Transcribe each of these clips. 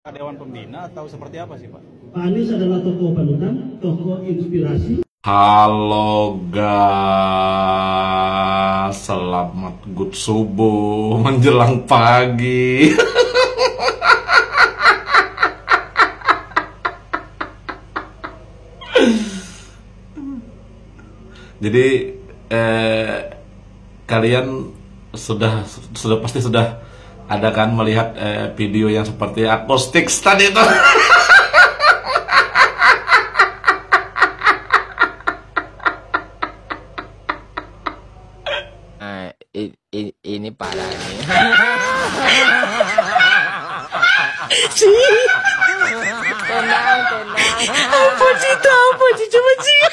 Dewan Pembina atau seperti apa sih Pak? Pak Anies adalah tokoh panutan, tokoh inspirasi. Halo guys, selamat good subuh menjelang pagi. Jadi kalian sudah pasti sudah ada kan melihat video yang seperti akustik tadi itu. Ini parah nih. Tenang. Apa sih coba sih.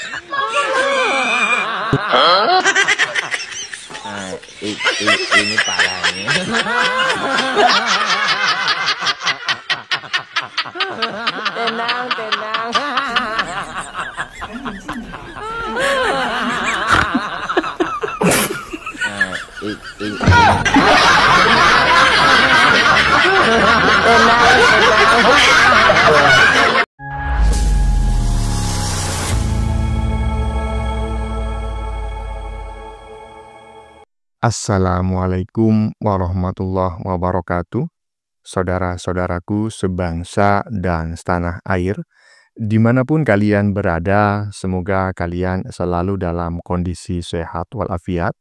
Ini parah nih. Tenang. Assalamualaikum warahmatullahi wabarakatuh. Saudara-saudaraku sebangsa dan setanah air, dimanapun kalian berada, semoga kalian selalu dalam kondisi sehat walafiat.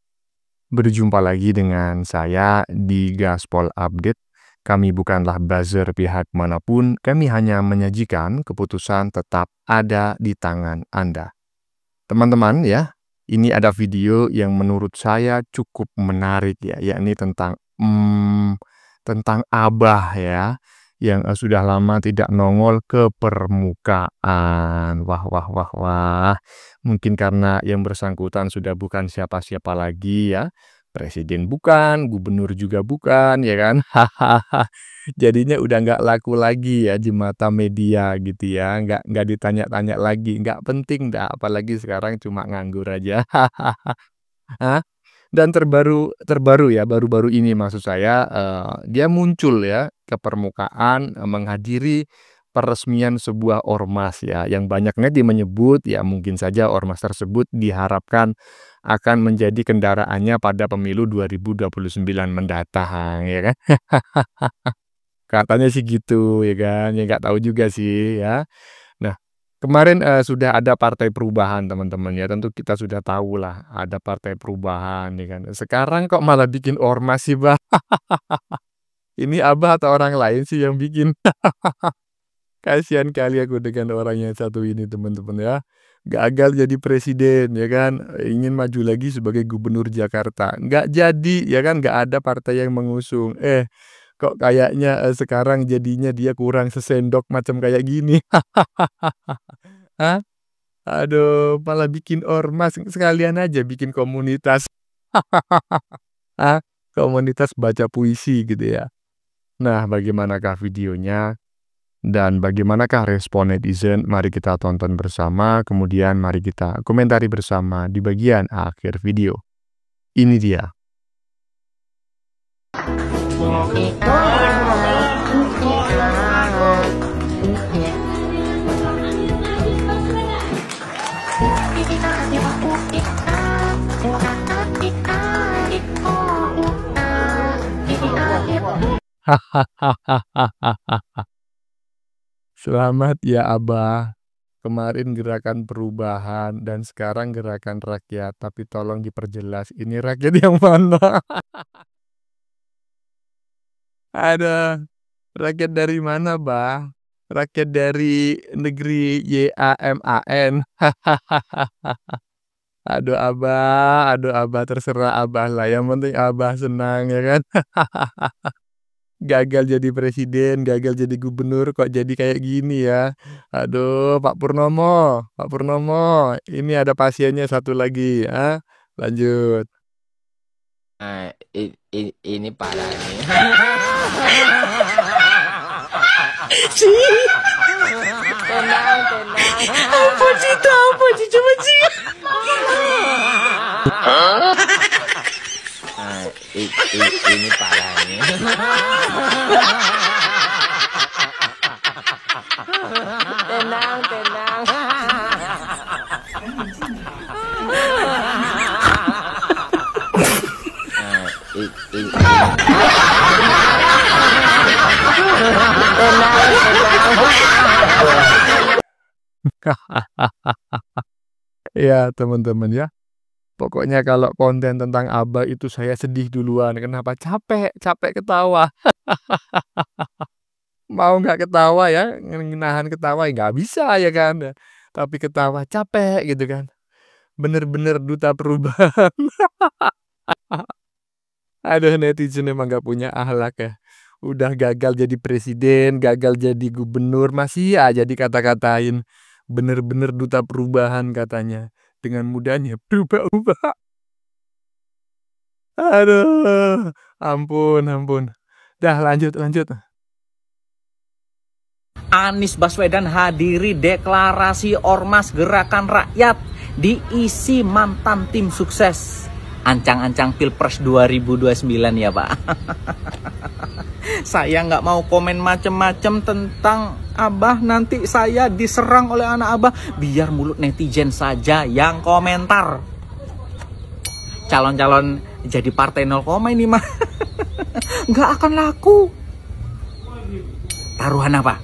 Berjumpa lagi dengan saya di Gaspol Update. Kami bukanlah buzzer pihak manapun, kami hanya menyajikan keputusan tetap ada di tangan Anda. Teman-teman ya, ini ada video yang menurut saya cukup menarik ya, yakni tentang Abah ya, yang sudah lama tidak nongol ke permukaan. Wah. Mungkin karena yang bersangkutan sudah bukan siapa-siapa lagi ya. Presiden bukan, gubernur juga bukan, ya kan? Hahaha. Jadinya udah nggak laku lagi ya di mata media gitu ya. Nggak ditanya-tanya lagi, nggak penting dah. Apalagi sekarang cuma nganggur aja. Hah? Dan terbaru ya, baru-baru ini maksud saya, dia muncul ya ke permukaan menghadiri peresmian sebuah ormas ya, yang banyaknya dia menyebut ya mungkin saja ormas tersebut diharapkan akan menjadi kendaraannya pada pemilu 2029 mendatang ya kan. Katanya sih gitu ya kan, ya nggak tahu juga sih ya. Nah, kemarin sudah ada Partai Perubahan teman-teman ya, tentu kita sudah tahu lah ada Partai Perubahan ya kan. Sekarang kok malah bikin ormas sih Bah? Ini Abah atau orang lain sih yang bikin? Kasihan kali aku dengan orang yang satu ini teman-teman ya. Gagal jadi presiden ya kan. Ingin maju lagi sebagai gubernur Jakarta. Nggak jadi ya kan. Nggak ada partai yang mengusung. Kok kayaknya sekarang jadinya dia kurang sesendok macam kayak gini. Hah? Aduh, malah bikin ormas. Sekalian aja bikin komunitas. Hah? Komunitas baca puisi gitu ya. Nah, bagaimanakah videonya? Dan bagaimanakah respon netizen? Mari kita tonton bersama, kemudian mari kita komentari bersama di bagian akhir video. Ini dia. Selamat ya Abah. Kemarin gerakan perubahan dan sekarang gerakan rakyat. Tapi tolong diperjelas ini rakyat yang mana? Ada rakyat dari mana Bah? Rakyat dari negeri YAMAN. Aduh Abah terserah Abah lah. Yang penting Abah senang ya kan? Gagal jadi presiden, gagal jadi gubernur, kok jadi kayak gini ya. Aduh, Pak Purnomo, ini ada pasiennya satu lagi. Lanjut. Ini parah nih. Tenang. Apa sih coba sih. Ini parah nih. Tenang, tenang. Ya, teman-teman ya. Pokoknya kalau konten tentang Abah itu saya sedih duluan. Kenapa? Capek ketawa. Mau nggak ketawa ya, nahan ketawa ya nggak bisa ya kan. Tapi ketawa capek gitu kan. Bener-bener duta perubahan. Aduh, netizen emang nggak punya akhlak ya. Udah gagal jadi presiden, gagal jadi gubernur, masih aja dikata-katain. Bener-bener duta perubahan katanya. Dengan mudahnya berubah-ubah. Aduh, ampun. Dah lanjut. Anies Baswedan hadiri deklarasi Ormas Gerakan Rakyat, diisi mantan tim sukses. Ancang-ancang Pilpres 2029 ya Pak. Saya nggak mau komen macem-macem tentang Abah, nanti saya diserang oleh anak Abah. Biar mulut netizen saja yang komentar. Calon-calon jadi partai 0, ini mah nggak akan laku. Taruhan apa?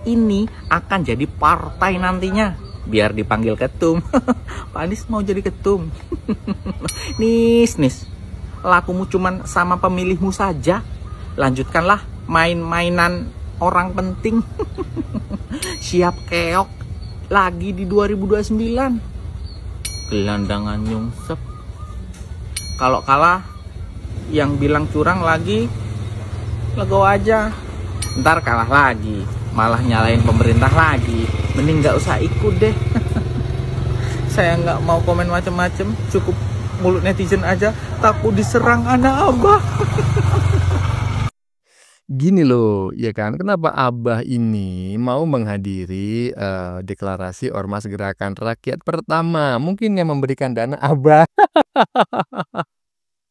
Ini akan jadi partai nantinya. Biar dipanggil ketum. Pak Anies mau jadi ketum. Nis, lakumu cuman sama pemilihmu saja. Lanjutkanlah main-mainan orang penting. Siap keok lagi di 2029. Gelandangan nyungsep. Kalau kalah, yang bilang curang lagi, legowo aja. Ntar kalah lagi, malah nyalain pemerintah lagi. Mending nggak usah ikut deh. Saya nggak mau komen macem-macem, cukup mulut netizen aja. Takut diserang anak Abah. Gini loh, ya kan? Kenapa Abah ini mau menghadiri deklarasi Ormas Gerakan Rakyat? Pertama, mungkin yang memberikan dana Abah.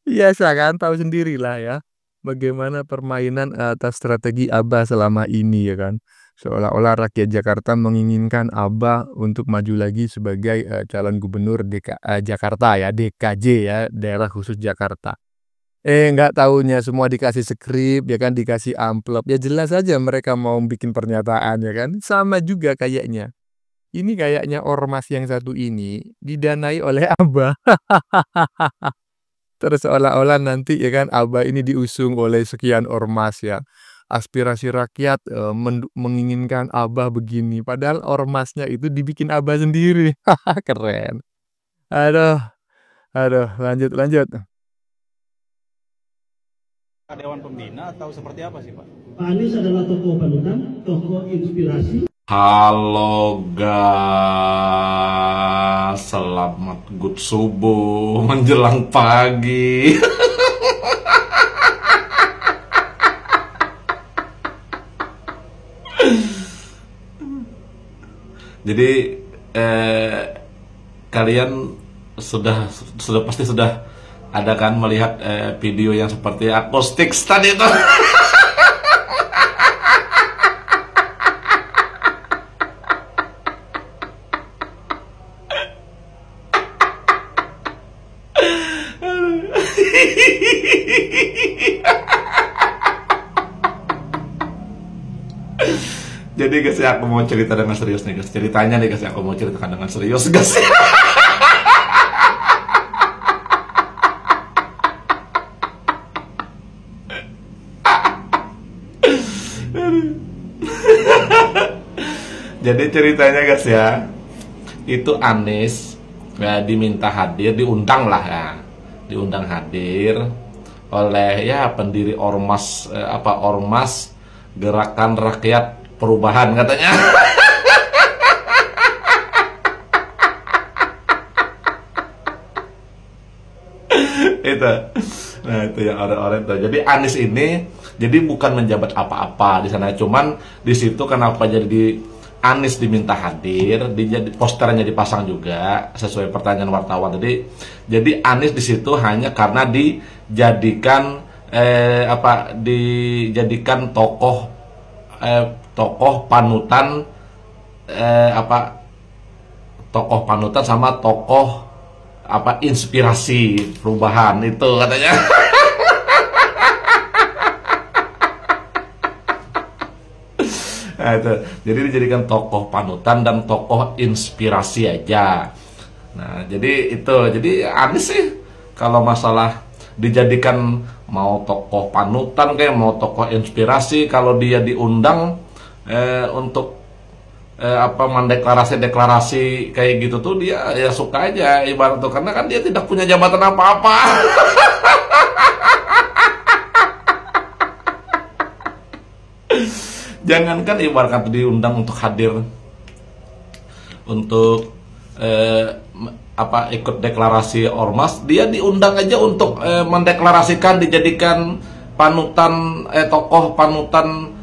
Biasa kan, tahu sendirilah ya. Bagaimana permainan atas strategi Abah selama ini ya kan. Seolah-olah rakyat Jakarta menginginkan Abah untuk maju lagi sebagai calon gubernur Jakarta ya, DKJ ya, daerah khusus Jakarta. Nggak tahunya semua dikasih skrip ya kan, dikasih amplop. Ya jelas aja mereka mau bikin pernyataan ya kan. Sama juga kayaknya. Ini kayaknya ormas yang satu ini didanai oleh Abah. Terus seolah-olah nanti ya kan Abah ini diusung oleh sekian ormas ya. Aspirasi rakyat menginginkan Abah begini. Padahal ormasnya itu dibikin Abah sendiri. Keren. Aduh, lanjut. Dewan Pembina atau seperti apa sih Pak? Pak Anies adalah tokoh panutan, tokoh inspirasi. Halo guys, selamat good subuh menjelang pagi. Jadi kalian sudah pasti sudah ada kan melihat video yang seperti akustik tadi itu. Jadi guys ya, aku mau cerita dengan serius nih guys. Ceritanya nih guys, aku mau ceritakan dengan serius guys. Jadi ceritanya guys ya, itu Anies ya, diminta hadir, diundang lah ya, diundang hadir oleh ya pendiri ormas Ormas Gerakan Rakyat Perubahan katanya. Itu, nah itu yang orang-orang itu. Jadi Anies ini jadi bukan menjabat apa-apa di sana, cuman di situ kenapa jadi Anies diminta hadir, posternya dipasang juga sesuai pertanyaan wartawan tadi. Jadi Anies di situ hanya karena dijadikan dijadikan tokoh panutan apa tokoh panutan sama tokoh apa inspirasi perubahan itu katanya. Nah, itu. Jadi dijadikan tokoh panutan dan tokoh inspirasi aja. Nah, jadi itu. Jadi Anies sih kalau masalah dijadikan mau tokoh panutan kayak mau tokoh inspirasi, kalau dia diundang untuk apa mendeklarasi kayak gitu tuh dia ya suka aja ibarat tuh, karena kan dia tidak punya jabatan apa-apa. Jangankan ibarat kata diundang untuk hadir untuk apa ikut deklarasi ormas, dia diundang aja untuk mendeklarasikan dijadikan panutan tokoh panutan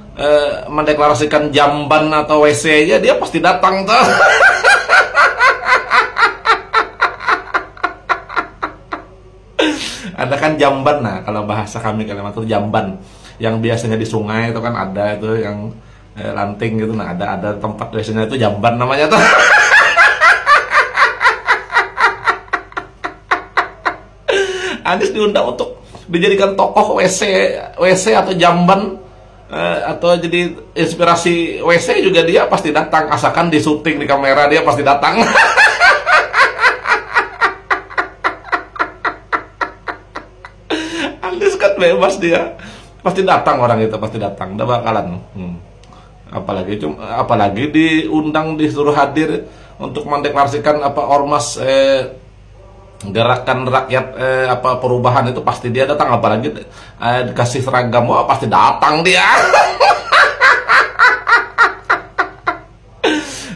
mendeklarasikan jamban atau WC aja dia pasti datang tuh. Ada kan jamban, nah kalau bahasa kami Kalimantan jamban yang biasanya di sungai itu kan ada itu yang lanting gitu, nah ada tempat WC-nya itu jamban namanya tuh. Anies diundang untuk dijadikan tokoh WC atau jamban atau jadi inspirasi WC juga dia pasti datang, asalkan di syuting di kamera dia pasti datang. Anies kan bebas, dia pasti datang, orang itu pasti datang, udah bakalan. Apalagi diundang disuruh hadir untuk mendeklarasikan apa ormas gerakan rakyat apa perubahan itu pasti dia datang, apalagi dikasih seragam wah pasti datang dia.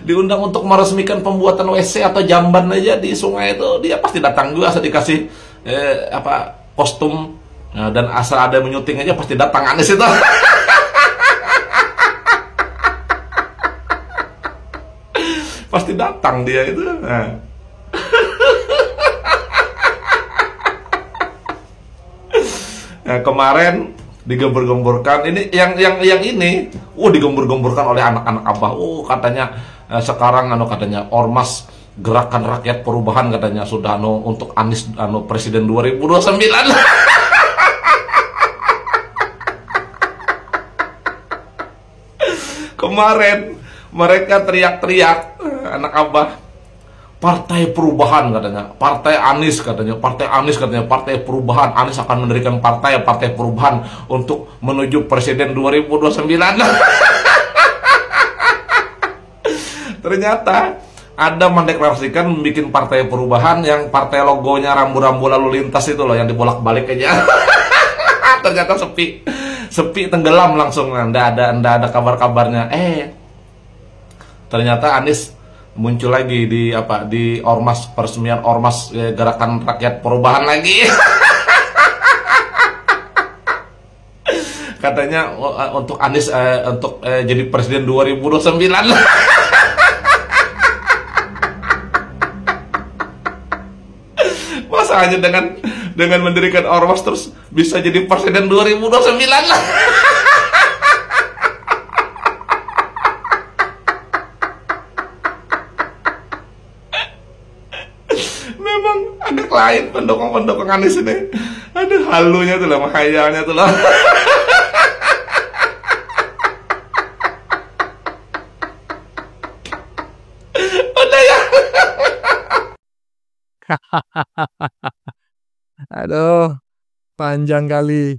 Diundang untuk meresmikan pembuatan WC atau jamban aja di sungai itu dia pasti datang juga, asal dikasih apa kostum dan asal ada menyuting aja pasti datang Anies itu. Pasti datang dia itu. Nah, kemarin digembur-gemburkan ini yang ini, digembur-gemburkan oleh anak-anak Abah. Katanya sekarang katanya ormas gerakan rakyat perubahan katanya sudah untuk Anies presiden 2029. Kemarin mereka teriak-teriak anak Abah, Partai Perubahan katanya, Partai Anies katanya, Partai Perubahan, Anies akan mendirikan Partai Perubahan untuk menuju Presiden 2029. Ternyata ada mendeklarasikan membuat Partai Perubahan yang partai logonya rambu-rambu lalu lintas itu loh, yang dibolak-balik aja. Ternyata sepi tenggelam langsung, nggak ada kabar-kabarnya. Ternyata Anies muncul lagi di ormas, peresmian ormas gerakan rakyat perubahan lagi. Katanya untuk Anies untuk jadi presiden 2029. Masa hanya dengan mendirikan ormas terus bisa jadi presiden 2029. Memang agak lain pendukung Anies ini. Aduh, halunya tuh lah, menghayalnya tuh lah. Udah ya. Aduh, panjang kali.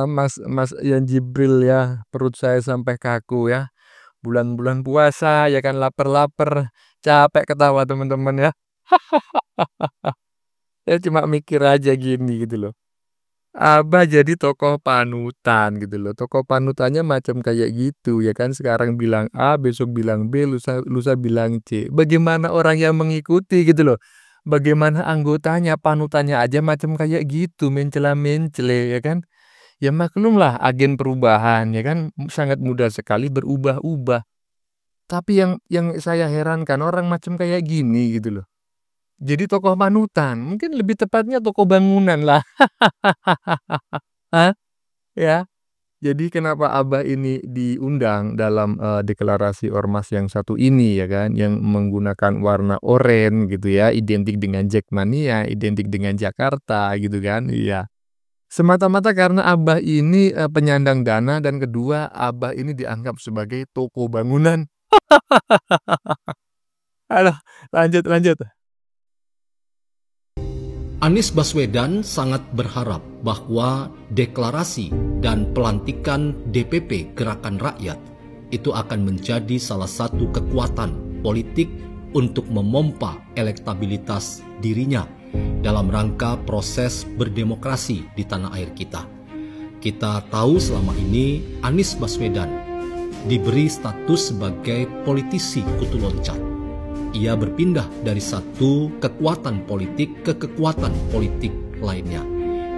Mas Yan Jibril ya, perut saya sampai kaku ya. Bulan-bulan puasa ya kan, lapar-lapar, capek ketawa teman-teman ya. Saya cuma mikir aja gini gitu loh. Abah jadi tokoh panutan gitu loh. Tokoh panutannya macam kayak gitu ya kan. Sekarang bilang A, besok bilang B, lusa bilang C. Bagaimana orang yang mengikuti gitu loh. Bagaimana anggotanya, panutannya aja macam kayak gitu, mencela-mencele ya kan. Ya maklumlah agen perubahan ya kan, sangat mudah sekali berubah-ubah. Tapi yang saya herankan orang macam kayak gini gitu loh. Jadi tokoh panutan, mungkin lebih tepatnya tokoh bangunan lah. Hah? Ya. Jadi kenapa Abah ini diundang dalam deklarasi ormas yang satu ini ya kan, yang menggunakan warna oranye gitu ya, identik dengan Jackmania, identik dengan Jakarta gitu kan, iya. Semata-mata karena Abah ini penyandang dana dan kedua Abah ini dianggap sebagai toko bangunan. Aduh, lanjut. Anies Baswedan sangat berharap bahwa deklarasi dan pelantikan DPP Gerakan Rakyat itu akan menjadi salah satu kekuatan politik untuk memompa elektabilitas dirinya dalam rangka proses berdemokrasi di tanah air kita. Kita tahu selama ini Anies Baswedan diberi status sebagai politisi kutu loncat. Ia berpindah dari satu kekuatan politik ke kekuatan politik lainnya.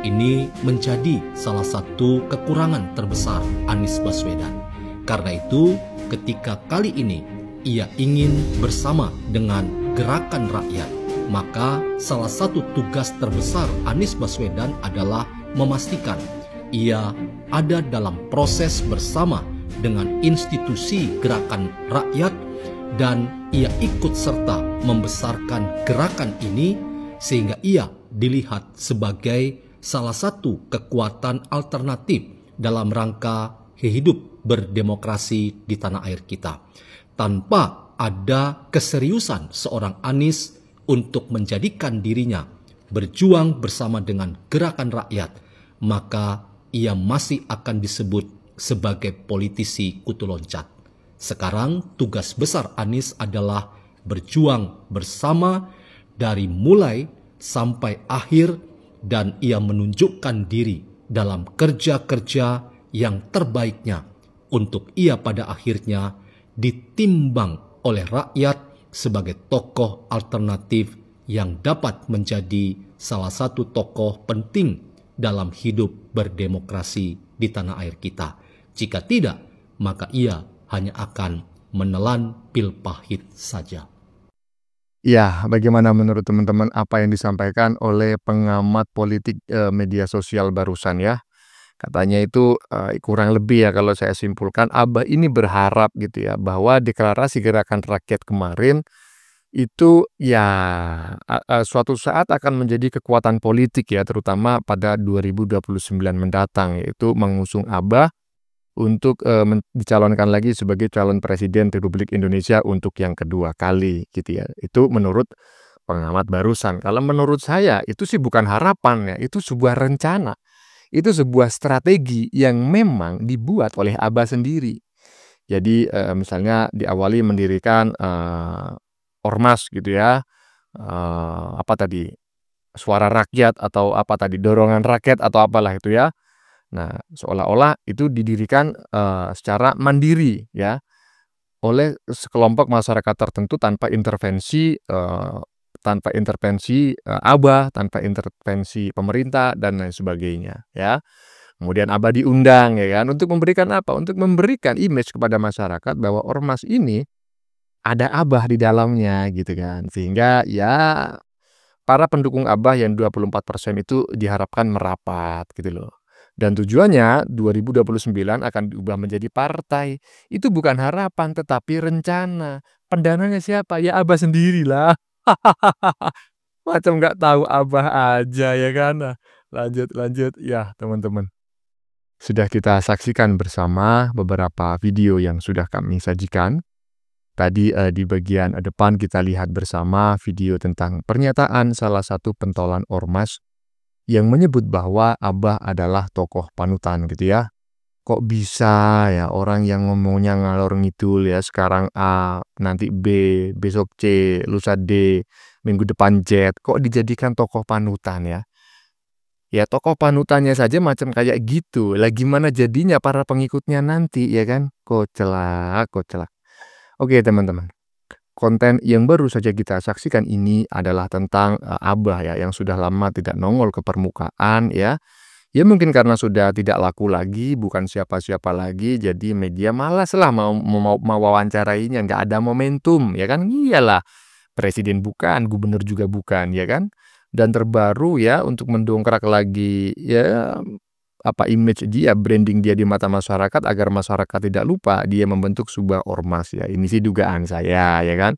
Ini menjadi salah satu kekurangan terbesar Anies Baswedan. Karena itu, ketika kali ini ia ingin bersama dengan Gerakan Rakyat, maka salah satu tugas terbesar Anies Baswedan adalah memastikan ia ada dalam proses bersama dengan institusi Gerakan Rakyat dan ia ikut serta membesarkan gerakan ini sehingga ia dilihat sebagai salah satu kekuatan alternatif dalam rangka hidup berdemokrasi di tanah air kita. Tanpa ada keseriusan seorang Anies untuk menjadikan dirinya berjuang bersama dengan Gerakan Rakyat, maka ia masih akan disebut sebagai politisi kutu loncat. Sekarang tugas besar Anies adalah berjuang bersama dari mulai sampai akhir dan ia menunjukkan diri dalam kerja-kerja yang terbaiknya untuk ia pada akhirnya ditimbang oleh rakyat sebagai tokoh alternatif yang dapat menjadi salah satu tokoh penting dalam hidup berdemokrasi di tanah air kita. Jika tidak, maka ia hanya akan menelan pil pahit saja. Ya, bagaimana menurut teman-teman apa yang disampaikan oleh pengamat politik media sosial barusan ya? Katanya itu kurang lebih ya kalau saya simpulkan, Abah ini berharap gitu ya bahwa deklarasi Gerakan Rakyat kemarin itu ya suatu saat akan menjadi kekuatan politik ya, terutama pada 2029 mendatang, yaitu mengusung Abah untuk dicalonkan lagi sebagai calon presiden Republik Indonesia untuk yang kedua kali gitu ya. Itu menurut pengamat barusan. Kalau menurut saya itu sih bukan harapan ya, itu sebuah rencana. Itu sebuah strategi yang memang dibuat oleh Abah sendiri. Jadi misalnya diawali mendirikan ormas gitu ya. Apa tadi? Suara rakyat atau apa tadi? Dorongan rakyat atau apalah itu ya. Nah, seolah-olah itu didirikan secara mandiri ya oleh sekelompok masyarakat tertentu tanpa intervensi Abah, tanpa intervensi pemerintah dan lain sebagainya ya. Kemudian Abah diundang ya kan untuk memberikan apa? Untuk memberikan image kepada masyarakat bahwa ormas ini ada Abah di dalamnya gitu kan. Sehingga ya para pendukung Abah yang 24% itu diharapkan merapat gitu loh. Dan tujuannya 2029 akan diubah menjadi partai. Itu bukan harapan tetapi rencana. Pendananya siapa? Ya Abah sendirilah. Macam nggak tahu Abah aja ya kan. Nah, lanjut ya teman-teman. Sudah kita saksikan bersama beberapa video yang sudah kami sajikan. Tadi di bagian depan kita lihat bersama video tentang pernyataan salah satu pentolan ormas yang menyebut bahwa Abah adalah tokoh panutan gitu ya. Kok bisa ya orang yang ngomongnya ngalor ngidul ya, sekarang A, nanti B, besok C, lusa D, minggu depan Z, kok dijadikan tokoh panutan ya? Ya tokoh panutannya saja macam kayak gitu. Lah gimana jadinya para pengikutnya nanti ya kan? Koclak. Oke teman-teman. Konten yang baru saja kita saksikan ini adalah tentang Abah ya, yang sudah lama tidak nongol ke permukaan ya. Ya mungkin karena sudah tidak laku lagi, bukan siapa-siapa lagi, jadi media malas lah mau wawancarainya, nggak ada momentum ya kan. Iyalah, presiden bukan, gubernur juga bukan ya kan. Dan terbaru ya untuk mendongkrak lagi ya image dia, branding dia di mata masyarakat agar masyarakat tidak lupa dia membentuk sebuah ormas ya. Ini sih dugaan saya ya kan.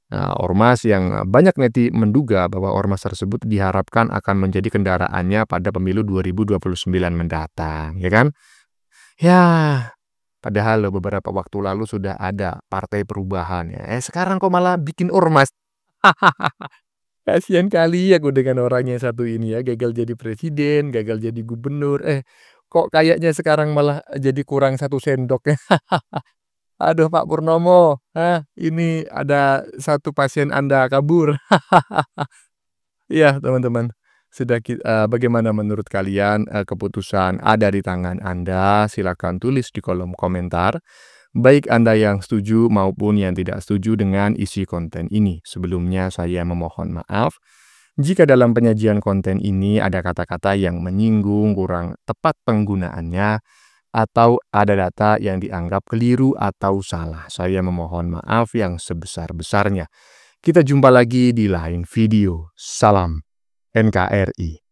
Nah, ormas yang banyak menduga bahwa ormas tersebut diharapkan akan menjadi kendaraannya pada pemilu 2029 mendatang, ya kan? Ya, padahal beberapa waktu lalu sudah ada Partai Perubahan ya. Sekarang kok malah bikin ormas. Kasihan kali aku dengan orang yang satu ini ya, gagal jadi presiden, gagal jadi gubernur. Kok kayaknya sekarang malah jadi kurang 1 sendok ya. Aduh Pak Purnomo, ini ada 1 pasien Anda kabur. Iya teman-teman, bagaimana menurut kalian keputusan ada di tangan Anda? Silakan tulis di kolom komentar. Baik Anda yang setuju maupun yang tidak setuju dengan isi konten ini. Sebelumnya saya memohon maaf jika dalam penyajian konten ini ada kata-kata yang menyinggung, kurang tepat penggunaannya, atau ada data yang dianggap keliru atau salah. Saya memohon maaf yang sebesar-besarnya. Kita jumpa lagi di lain video. Salam NKRI.